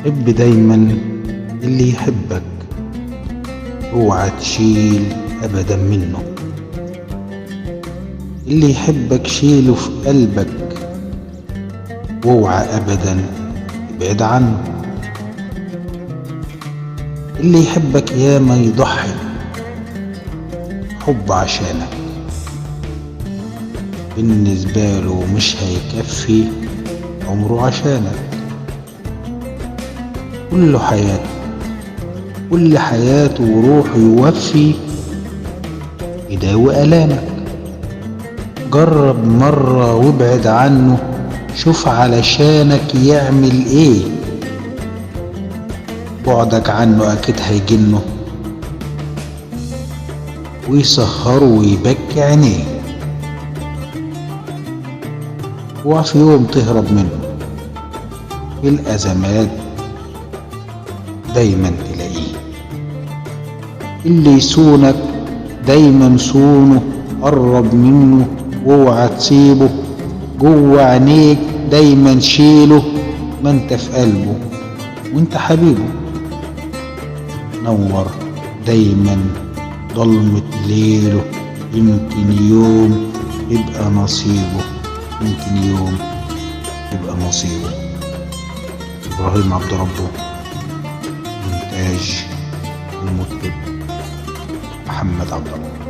حب دايما اللي يحبك، اوعى تشيل ابدا منه. اللي يحبك شيله في قلبك، واوعى ابدا تبعد عنه. اللي يحبك ياما يضحي حب عشانك، بالنسبة له مش هيكفي عمره عشانك. كل حياته وروحه يوفي يداوي آلامك. جرب مرة وابعد عنه، شوف علشانك يعمل ايه. بعدك عنه اكيد هيجنه ويسهره ويبكي عينيه. اوعى في يوم تهرب منه، في الازمات دايما تلاقيه. اللي يصونك دايما صونه، قرب منه واوعى تسيبه. جوه عينيك دايما شيله، ما انت في قلبه وانت حبيبه. نور دايما ضلمة ليله، يمكن يوم يبقى نصيبه. إبراهيم عبد ربه، مونتاج المطرب محمد عبد الله.